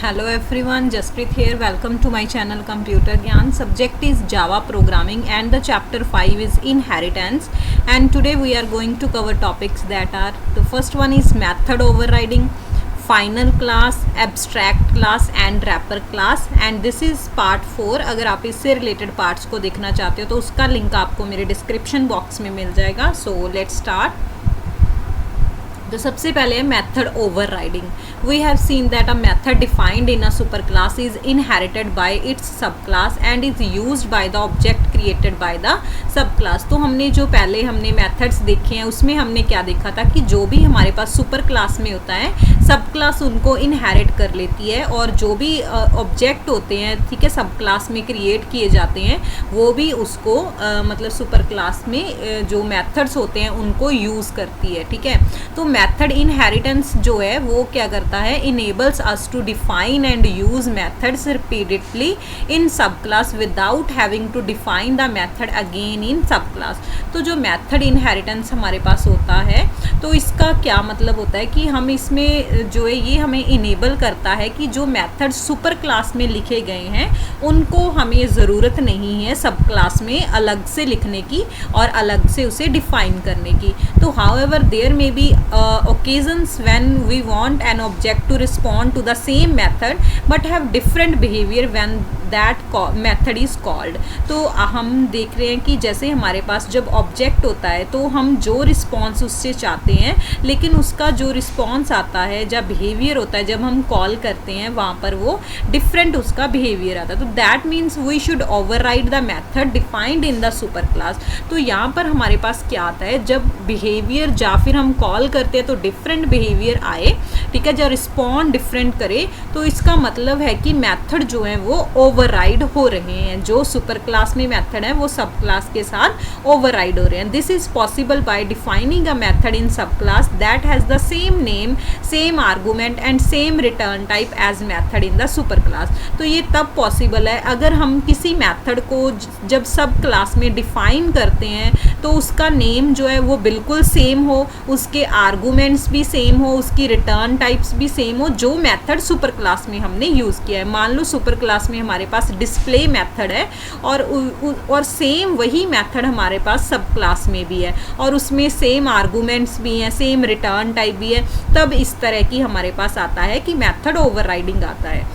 Hello everyone, Jaspreet here. Welcome to my channel Computer Gyan. Subject is Java programming and the chapter 5 is inheritance. And today we are going to cover topics that are, the first one is method overriding, final class, abstract class and wrapper class. And this is part 4. अगर आप इससे related parts को देखना चाहते हो तो उसका link आपको मेरे डिस्क्रिप्शन बॉक्स में मिल जाएगा. So let's start. तो सबसे पहले है method overriding. We have seen that a method defined in a super class is inherited by its sub class and is used by the object created by the sub class. तो हमने जो पहले हमने methods देखे हैं उसमें हमने क्या देखा था कि जो भी हमारे पास सुपर क्लास में होता है सब क्लास उनको इनहेरिट कर लेती है और जो भी ऑब्जेक्ट होते हैं, ठीक है, सब क्लास में क्रिएट किए जाते हैं वो भी उसको मतलब सुपर क्लास में जो मेथड्स होते हैं उनको यूज़ करती है. ठीक है, तो मेथड इनहेरिटेंस जो है वो क्या करता है, enables us to define and use methods repeatedly in sub class without having to define the method again in sub class. तो जो मेथड इनहेरिटेंस हमारे पास होता है तो इसका क्या मतलब होता है कि हम इसमें जो है ये हमें इनेबल करता है कि जो मेथड सुपर क्लास में लिखे गए हैं उनको हमें ज़रूरत नहीं है सब क्लास में अलग से लिखने की और अलग से उसे डिफाइन करने की. तो however there may be occasions when we want an object to respond to the same method but have different behavior when that method is called. तो हम देख रहे हैं कि जैसे हमारे पास जब ऑब्जेक्ट होता है तो हम जो रिस्पॉन्स उससे चाहते हैं लेकिन उसका जो रिस्पॉन्स आता है जब बिहेवियर होता है जब हम कॉल करते हैं वहाँ पर वो डिफरेंट उसका बिहेवियर आता है. तो that means we should override the method defined in the super class. तो यहाँ पर हमारे पास क्या आता है, जब बिहेवियर या फिर हम कॉल करते हैं तो डिफरेंट बिहेवियर आए, ठीक है, जब रिस्पॉन्ड डिफरेंट करे तो इसका मतलब है कि मेथड जो है वो ओवरराइड हो रहे हैं. जो सुपर क्लास में मेथड है वो सब क्लास के साथ ओवरराइड हो रहे हैं. This is possible by defining a method in sub class that has the same name, same argument and same return type as method in the super class. तो ये तब पॉसिबल है अगर हम किसी मेथड को जब सब क्लास में डिफाइन करते हैं तो उसका नेम जो है वो बिल्कुल सेम हो, उसके आर्गूमेंट्स भी सेम हो, उसकी रिटर्न टाइप्स भी सेम हो जो मेथड सुपर क्लास में हमने यूज़ किया है. मान लो सुपर क्लास में हमारे पास डिस्प्ले मेथड है और सेम वही मेथड हमारे पास सब क्लास में भी है और उसमें सेम आर्गूमेंट्स भी हैं, सेम रिटर्न टाइप भी है, तब इस तरह की हमारे पास आता है कि मेथड ओवरराइडिंग आता है.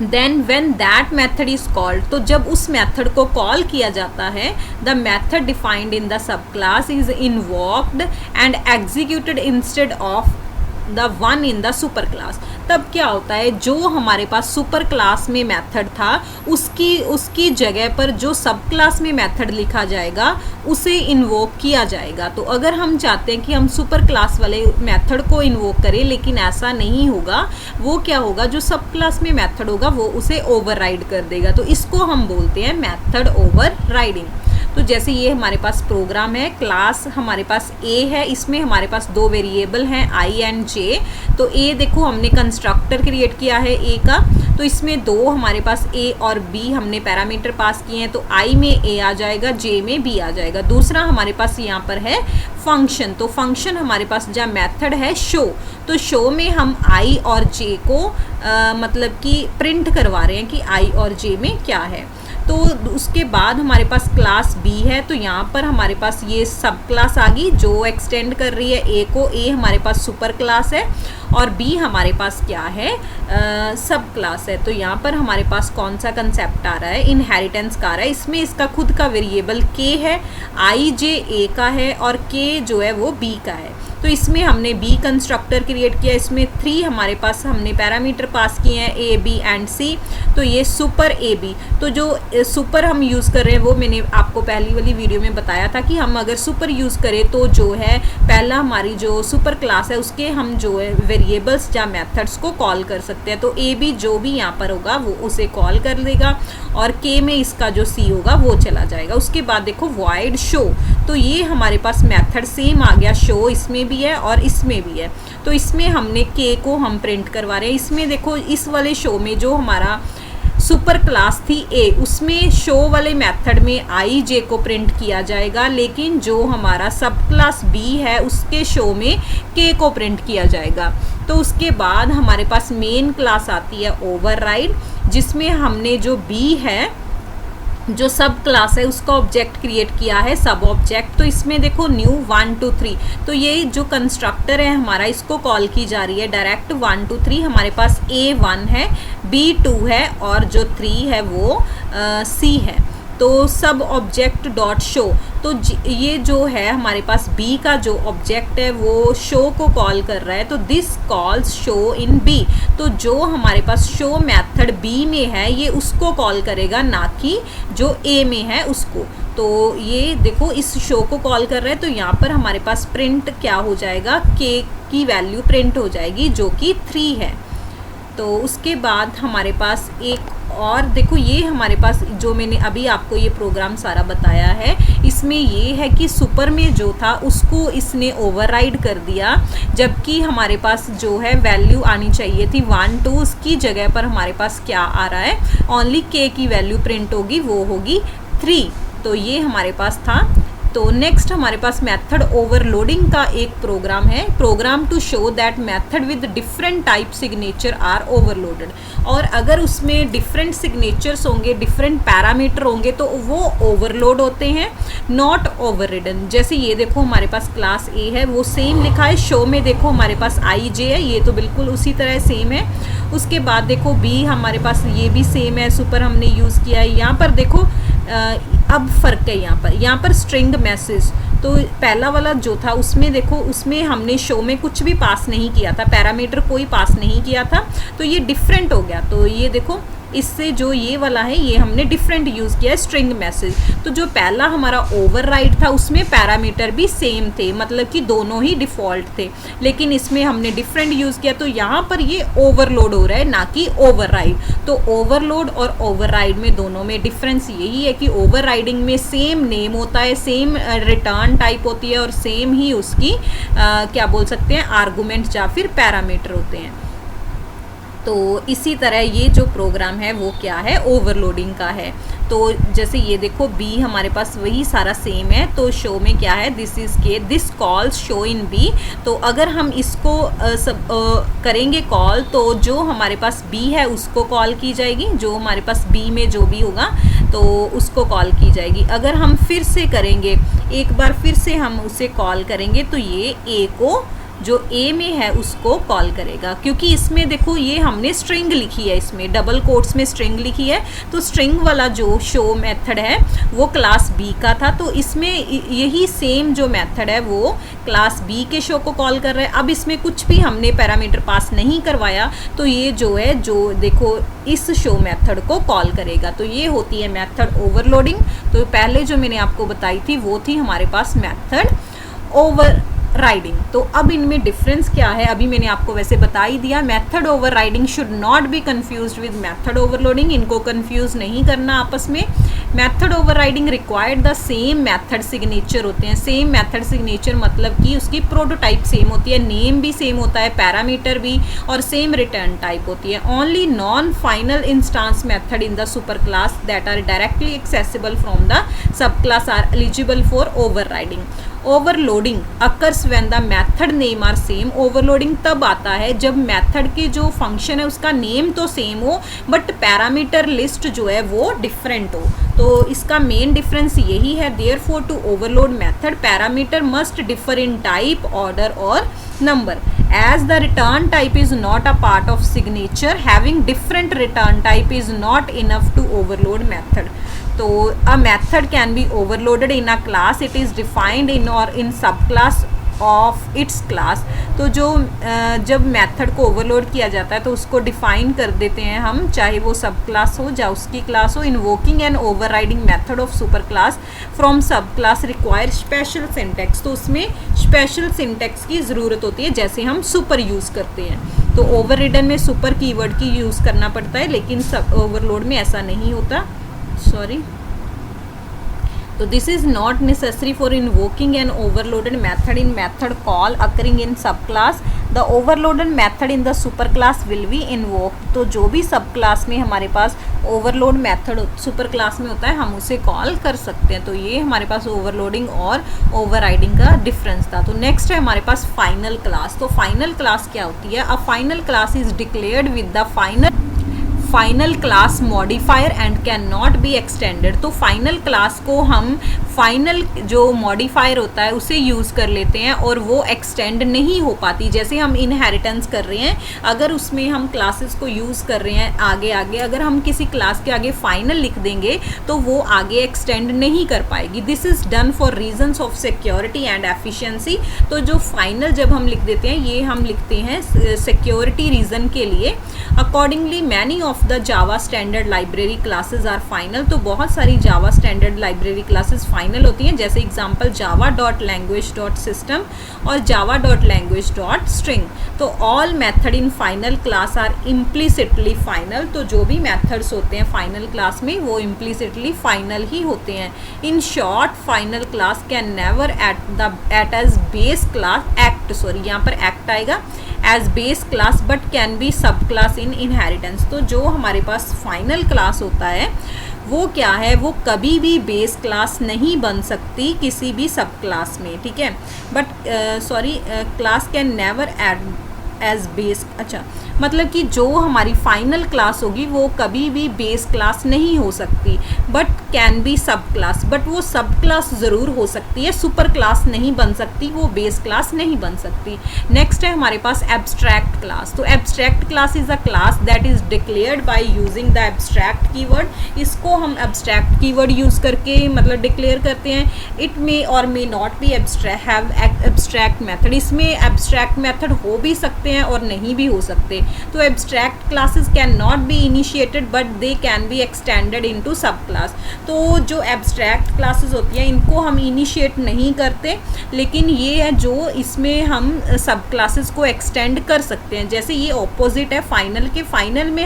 Then when that method is called, तो जब उस मेथड को कॉल किया जाता है the method defined in the sub class is invoked and executed instead of the one in the super class. तब क्या होता है, जो हमारे पास सुपर क्लास में मेथड था उसकी जगह पर जो सब क्लास में मेथड लिखा जाएगा उसे इन्वोक किया जाएगा. तो अगर हम चाहते हैं कि हम सुपर क्लास वाले मेथड को इन्वोक करें लेकिन ऐसा नहीं होगा, वो क्या होगा, जो सब क्लास में मेथड होगा वो उसे ओवरराइड कर देगा. तो इसको हम बोलते हैं मेथड ओवरराइडिंग. तो जैसे ये हमारे पास प्रोग्राम है, क्लास हमारे पास ए है, इसमें हमारे पास दो वेरिएबल हैं आई एंड जे. तो ए देखो हमने कंस्ट्रक्टर क्रिएट किया है ए का, तो इसमें दो हमारे पास ए और बी हमने पैरामीटर पास किए हैं. तो आई में ए आ जाएगा, जे में बी आ जाएगा. दूसरा हमारे पास यहाँ पर है फंक्शन. तो फंक्शन हमारे पास जहाँ मेथड है शो, तो शो में हम आई और जे को मतलब कि प्रिंट करवा रहे हैं कि आई और जे में क्या है. तो उसके बाद हमारे पास क्लास बी है, तो यहाँ पर हमारे पास ये सब क्लास आ गई जो एक्सटेंड कर रही है ए को. ए हमारे पास सुपर क्लास है और बी हमारे पास क्या है, सब क्लास है. तो यहाँ पर हमारे पास कौन सा कंसेप्ट आ रहा है, इनहेरिटेंस का आ रहा है. इसमें इसका खुद का वेरिएबल के है, आई जे ए का है और के जो है वो बी का है. तो इसमें हमने बी कंस्ट्रक्टर क्रिएट किया, इसमें 3 हमारे पास हमने पैरामीटर पास किए हैं ए बी एंड सी. तो ये सुपर ए बी. तो जो सुपर हम यूज़ कर रहे हैं वो मैंने आपको पहली वाली वीडियो में बताया था कि हम अगर सुपर यूज़ करें तो जो है पहला हमारी जो सुपर क्लास है उसके हम जो है वेरिएबल्स या मेथड्स को कॉल कर सकते हैं. तो ए बी जो भी यहाँ पर होगा वो उसे कॉल कर देगा और के में इसका जो सी होगा वो चला जाएगा. उसके बाद देखो वॉइड शो, तो ये हमारे पास मेथड सेम आ गया, शो इसमें भी है और इसमें भी है. तो इसमें हमने के को हम प्रिंट करवा रहे हैं. इसमें देखो इस वाले शो में जो हमारा सुपर क्लास थी ए, उसमें शो वाले मेथड में आई जे को प्रिंट किया जाएगा, लेकिन जो हमारा सब क्लास बी है उसके शो में के को प्रिंट किया जाएगा। तो उसके बाद हमारे पास मेन क्लास आती है ओवरराइड, जिसमें हमने जो बी है जो सब क्लास है उसका ऑब्जेक्ट क्रिएट किया है सब ऑब्जेक्ट। तो इसमें देखो न्यू 1 2 3, तो ये जो कंस्ट्रक्टर है हमारा इसको कॉल की जा रही है डायरेक्ट 1 2 3। हमारे पास A1 है, B2 है और जो 3 है वो C है। तो सब ऑब्जेक्ट डॉट शो, तो ये जो है हमारे पास B का जो ऑब्जेक्ट है वो शो को कॉल कर रहा है, तो this calls show in B। तो जो हमारे पास शो मेथड B में है ये उसको कॉल करेगा, ना कि जो A में है उसको। तो ये देखो इस शो को कॉल कर रहा है, तो यहाँ पर हमारे पास प्रिंट क्या हो जाएगा, K की वैल्यू प्रिंट हो जाएगी जो कि 3 है। तो उसके बाद हमारे पास एक और देखो, ये हमारे पास जो मैंने अभी आपको ये प्रोग्राम सारा बताया है, इसमें ये है कि सुपर में जो था उसको इसने ओवरराइड कर दिया, जबकि हमारे पास जो है वैल्यू आनी चाहिए थी 1 2, उसकी जगह पर हमारे पास क्या आ रहा है, ओनली के की वैल्यू प्रिंट होगी, वो होगी 3। तो ये हमारे पास था। तो नेक्स्ट हमारे पास मेथड ओवरलोडिंग का एक प्रोग्राम है, program to show that method with different type signature are overloaded. और अगर उसमें डिफरेंट सिग्नेचर्स होंगे, डिफरेंट पैरामीटर होंगे तो वो ओवरलोड होते हैं, नॉट ओवररिडन। जैसे ये देखो हमारे पास क्लास ए है, वो सेम लिखा है, शो में देखो हमारे पास आई जे है, ये तो बिल्कुल उसी तरह सेम है। उसके बाद देखो बी हमारे पास ये भी सेम है, सुपर हमने यूज़ किया है। यहाँ पर देखो अब फ़र्क है, यहाँ पर स्ट्रिंग मैसेज, तो पहला वाला जो था उसमें देखो उसमें हमने शो में कुछ भी पास नहीं किया था, पैरामीटर कोई पास नहीं किया था, तो ये डिफरेंट हो गया। तो ये देखो इससे जो ये वाला है ये हमने डिफरेंट यूज़ किया है, स्ट्रिंग मैसेज। तो जो पहला हमारा ओवरराइड था उसमें पैरामीटर भी सेम थे, मतलब कि दोनों ही डिफ़ॉल्ट थे, लेकिन इसमें हमने डिफरेंट यूज़ किया, तो यहाँ पर ये ओवरलोड हो रहा है ना कि ओवरराइड। तो ओवरलोड और ओवरराइड में दोनों में डिफरेंस यही है कि ओवरराइडिंग में सेम नेम होता है, सेम रिटर्न टाइप होती है और सेम ही उसकी क्या बोल सकते हैं आर्गूमेंट या फिर पैरामीटर होते हैं। तो इसी तरह ये जो प्रोग्राम है वो क्या है, ओवरलोडिंग का है। तो जैसे ये देखो बी हमारे पास वही सारा सेम है, तो शो में क्या है, this is K, this calls show in B. तो अगर हम इसको करेंगे कॉल, तो जो हमारे पास बी है उसको कॉल की जाएगी, जो हमारे पास बी में जो भी होगा तो उसको कॉल की जाएगी। अगर हम फिर से करेंगे, एक बार फिर से हम उसे कॉल करेंगे, तो ये ए को जो ए में है उसको कॉल करेगा, क्योंकि इसमें देखो ये हमने स्ट्रिंग लिखी है, इसमें डबल कोट्स में स्ट्रिंग लिखी है, तो स्ट्रिंग वाला जो शो मेथड है वो क्लास बी का था, तो इसमें यही सेम जो मेथड है वो क्लास बी के शो को कॉल कर रहा है। अब इसमें कुछ भी हमने पैरामीटर पास नहीं करवाया, तो ये जो है जो देखो इस शो मेथड को कॉल करेगा। तो ये होती है मेथड ओवरलोडिंग। तो पहले जो मैंने आपको बताई थी वो थी हमारे पास मेथड ओवर राइडिंग। तो अब इनमें डिफरेंस क्या है, अभी मैंने आपको वैसे बता ही दिया। Method over riding should not be confused with method overloading, इनको कंफ्यूज नहीं करना आपस में। Method over riding required the same method signature होते हैं। सेम मेथड सिग्नेचर मतलब कि उसकी प्रोटोटाइप सेम होती है, नेम भी सेम होता है, पैरामीटर भी, और सेम रिटर्न टाइप होती है। Only non final instance method in the super class that are directly accessible from the sub class are eligible for overriding. Overloading occurs when the method name are same. Overloading तब आता है जब method के जो function है उसका name तो same हो बट पैरामीटर लिस्ट जो है वो डिफरेंट हो। तो इसका मेन डिफरेंस यही है। Therefore to overload method parameter must differ in type, order और number. As the return type is not a part of signature, having different return type is not enough to overload method. So a method can be overloaded in a class. It is defined in or in subclass of its class. तो जो जब method को overload किया जाता है तो उसको define कर देते हैं हम, चाहे वो सब क्लास हो या उसकी क्लास हो। Invoking and overriding method of super class from सब क्लास रिक्वायर स्पेशल सिंटेक्स। तो उसमें स्पेशल सिंटेक्स की ज़रूरत होती है, जैसे हम सुपर यूज़ करते हैं। तो ओवर रिडन में सुपर कीवर्ड की यूज़ करना पड़ता है, लेकिन सब ओवरलोड में ऐसा नहीं होता। सॉरी। तो this is not necessary for invoking an overloaded method in method call occurring in sub class. The overloaded method in the super class will be invoked. तो जो भी सब क्लास में हमारे पास ओवरलोड मेथड सुपर क्लास में होता है हम उसे कॉल कर सकते हैं। तो ये हमारे पास ओवरलोडिंग और ओवरराइडिंग का डिफरेंस था। तो नेक्स्ट है हमारे पास फाइनल क्लास। तो फाइनल क्लास क्या होती है? A final class is declared with the final class modifier and can not be extended. तो फाइनल क्लास को हम फाइनल जो मॉडिफायर होता है उसे यूज़ कर लेते हैं और वो एक्सटेंड नहीं हो पाती। जैसे हम इनहेरिटेंस कर रहे हैं, अगर उसमें हम क्लासेस को यूज़ कर रहे हैं आगे अगर हम किसी क्लास के आगे फाइनल लिख देंगे तो वो आगे एक्सटेंड नहीं कर पाएगी। This is done for reasons of security and efficiency. तो जो फाइनल जब हम लिख देते हैं ये हम लिखते हैं सिक्योरिटी रीज़न के लिए। Accordingly many of the Java standard library classes are final. तो बहुत सारी Java standard library classes final होती हैं, जैसे एग्जांपल java.language.system और java.language.string। तो all method in final class are implicitly final. तो जो भी मेथड्स होते हैं फाइनल क्लास में वो इम्प्लिसिटली फाइनल ही होते हैं। In short final class can never at as base class act, sorry यहाँ पर एक्ट आएगा as base class but can be sub class in inheritance. तो जो हमारे पास फाइनल क्लास होता है वो क्या है? वो कभी भी बेस क्लास नहीं बन सकती किसी भी सब क्लास में, ठीक है। But class can never as base, अच्छा मतलब कि जो हमारी फाइनल क्लास होगी वो कभी भी बेस क्लास नहीं हो सकती, but can be sub class. But वो सब क्लास ज़रूर हो सकती है, सुपर क्लास नहीं बन सकती, वो बेस क्लास नहीं बन सकती। नेक्स्ट है हमारे पास एब्स्ट्रैक्ट क्लास। तो abstract class is a class that is declared by using the abstract keyword. इसको हम एब्स्ट्रैक्ट कीवर्ड यूज़ करके मतलब डिक्लेयर करते हैं। इट मे और may not be have abstract method. इसमें एब्स्ट्रैक्ट मेथड हो भी सकते हैं और नहीं भी हो सकते। तो abstract classes can not be initiated but they can be extended into सब क्लास। तो जो एब्स्ट्रैक्ट क्लासेस होती हैं इनको हम इनिशिएट नहीं करते, लेकिन ये है जो इसमें हम सब क्लासेस को एक्सटेंड कर सकते हैं। जैसे ये ऑपोजिट है फाइनल के। फाइनल में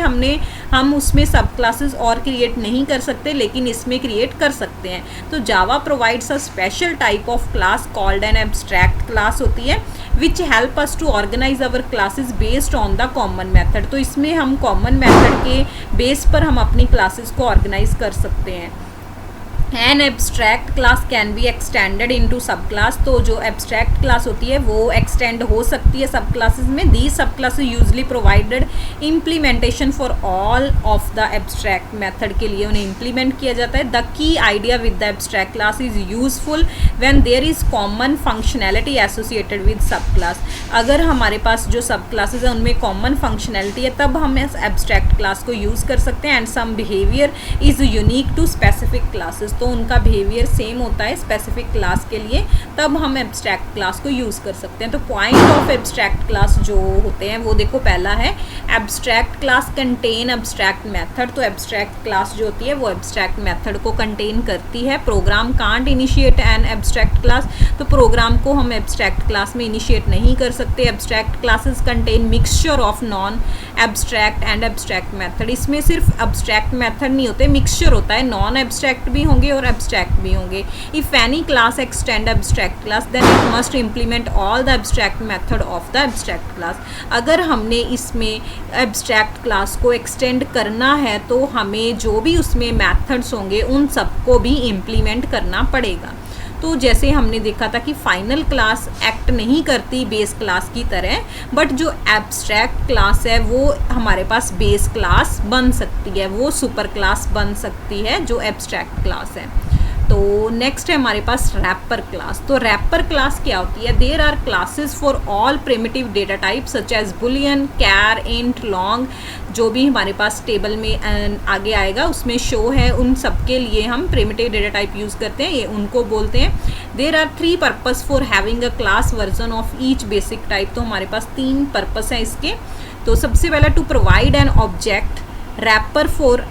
हम उसमें सब क्लासेस और क्रिएट नहीं कर सकते, लेकिन इसमें क्रिएट कर सकते हैं। तो Java provides a special type of class called an abstract class होती है which help us to organise our classes based on the common method. तो इसमें हम कॉमन मेथड के बेस पर हम अपनी क्लासेस को ऑर्गेनाइज कर सकते हैं। N abstract class can be extended into सब क्लास। तो जो एब्स्ट्रैक्ट क्लास होती है वो एक्सटेंड हो सकती है सब क्लासेस में। The sub classes usually provided implementation for all of the abstract method के लिए उन्हें इम्प्लीमेंट किया जाता है। The key idea with the abstract class is useful when there is common functionality associated with sub class. अगर हमारे पास जो सब क्लासेस है उनमें कॉमन फंक्शनैलिटी है तब हम इस एब्स्ट्रैक्ट क्लास को यूज़ कर सकते हैं। And some behaviour is unique to specific classes. तो उनका बिहेवियर सेम होता है स्पेसिफिक क्लास के लिए, तब हम एब्स्ट्रैक्ट क्लास को यूज़ कर सकते हैं। तो पॉइंट ऑफ एब्स्ट्रैक्ट क्लास जो होते हैं वो देखो, पहला है abstract class contain abstract method. तो एब्स्ट्रैक्ट क्लास जो होती है वो एब्स्ट्रैक्ट मेथड को कंटेन करती है। Program can't initiate an abstract class. तो प्रोग्राम को हम एब्स्ट्रैक्ट क्लास में इनिशिएट नहीं कर सकते। Abstract classes contain mixture of non abstract and abstract method. इसमें सिर्फ एब्स्ट्रैक्ट मेथड नहीं होते, मिक्सचर होता है, नॉन एब्स्ट्रैक्ट भी होंगे और एब्स्ट्रैक्ट भी होंगे। If any class extend abstract class then it must implement all the abstract method of the abstract class. अगर हमने इसमें एब्स्ट्रैक्ट क्लास को एक्सटेंड करना है तो हमें जो भी उसमें मेथड्स होंगे उन सबको भी इम्प्लीमेंट करना पड़ेगा। तो जैसे हमने देखा था कि फाइनल क्लास एक्ट नहीं करती बेस क्लास की तरह, बट जो एब्स्ट्रैक्ट क्लास है वो हमारे पास बेस क्लास बन सकती है, वो सुपर क्लास बन सकती है जो एब्स्ट्रैक्ट क्लास है। तो नेक्स्ट है हमारे पास रैपर क्लास। तो रैपर क्लास क्या होती है? There are classes for all primitive data type such as boolean, char, int, long. जो भी हमारे पास टेबल में आगे आएगा उसमें शो है, उन सब के लिए हम प्रिमिटिव डेटा टाइप यूज़ करते हैं, ये उनको बोलते हैं। There are 3 purpose for having a class version of each basic type. तो हमारे पास 3 पर्पस हैं इसके। तो सबसे पहला to provide an object wrapper for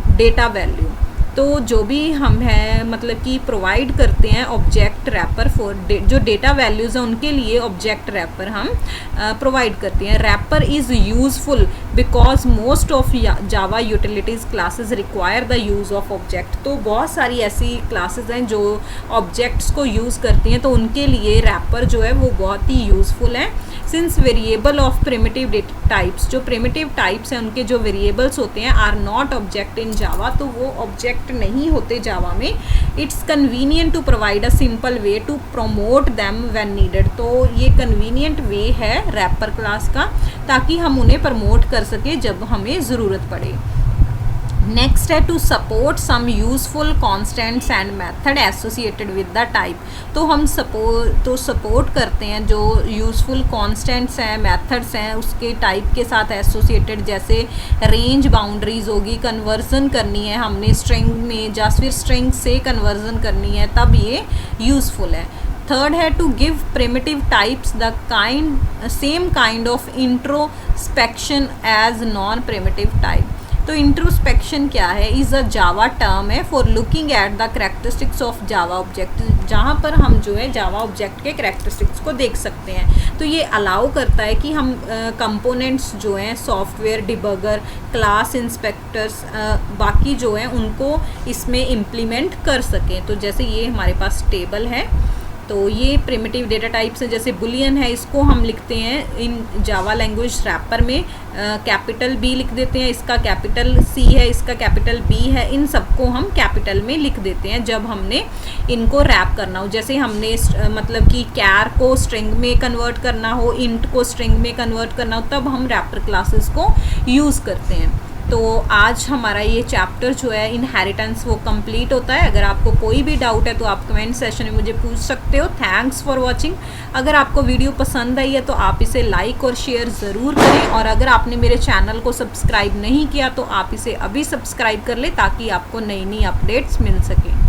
data value. तो जो भी हम हैं मतलब कि प्रोवाइड करते हैं ऑब्जेक्ट रैपर फॉर जो डेटा वैल्यूज़ हैं उनके लिए ऑब्जेक्ट रैपर हम प्रोवाइड करते हैं। Wrapper is useful because most of Java utilities classes require the use of object. तो बहुत सारी ऐसी क्लासेस हैं जो ऑब्जेक्ट्स को यूज़ करती हैं, तो उनके लिए रैपर जो है वो बहुत ही यूज़फुल है। Since variable of primitive types, जो प्रिमिटिव टाइप्स हैं उनके जो वेरिएबल्स होते हैं are not object in Java, तो वो ऑब्जेक्ट नहीं होते जावा में। It's convenient to provide a simple way to promote them when needed. तो ये कन्वीनियंट वे है रैपर क्लास का, ताकि हम उन्हें प्रमोट कर सकें जब हमें ज़रूरत पड़े। नेक्स्ट है to support some useful constants and method associated with the type. तो हम सपोर्ट करते हैं जो यूजफुल कॉन्स्टेंट्स हैं, मेथड्स हैं, उसके टाइप के साथ एसोसिएटेड, जैसे रेंज बाउंड्रीज होगी, कन्वर्जन करनी है हमने स्ट्रिंग में या फिर स्ट्रिंग से कन्वर्जन करनी है, तब ये यूजफुल है। थर्ड है to give primitive types the same kind of introspection as non primitive type. तो इंट्रोस्पेक्शन क्या है, इज़ अ जावा टर्म है for looking at the characteristics of Java object, जहाँ पर हम जो है जावा ऑब्जेक्ट के कैरेक्टरिस्टिक्स को देख सकते हैं। तो ये अलाउ करता है कि हम कंपोनेंट्स जो हैं, सॉफ्टवेयर डिबगर, क्लास इंस्पेक्टर्स, बाकी जो हैं उनको इसमें इम्प्लीमेंट कर सकें। तो जैसे ये हमारे पास टेबल है, तो ये प्रिमिटिव डेटा टाइप्स है, जैसे बुलियन है, इसको हम लिखते हैं इन जावा लैंग्वेज रैपर में कैपिटल बी लिख देते हैं, इसका कैपिटल सी है, इसका कैपिटल बी है, इन सबको हम कैपिटल में लिख देते हैं जब हमने इनको रैप करना हो। जैसे हमने मतलब कि कैर को स्ट्रिंग में कन्वर्ट करना हो, इंट को स्ट्रिंग में कन्वर्ट करना हो, तब हम रैपर क्लासेस को यूज़ करते हैं। तो आज हमारा ये चैप्टर जो है इनहेरिटेंस वो कंप्लीट होता है। अगर आपको कोई भी डाउट है तो आप कमेंट सेशन में मुझे पूछ सकते हो। Thanks for watching. अगर आपको वीडियो पसंद आई है तो आप इसे लाइक और शेयर ज़रूर करें, और अगर आपने मेरे चैनल को सब्सक्राइब नहीं किया तो आप इसे अभी सब्सक्राइब कर लें ताकि आपको नई नई अपडेट्स मिल सकें।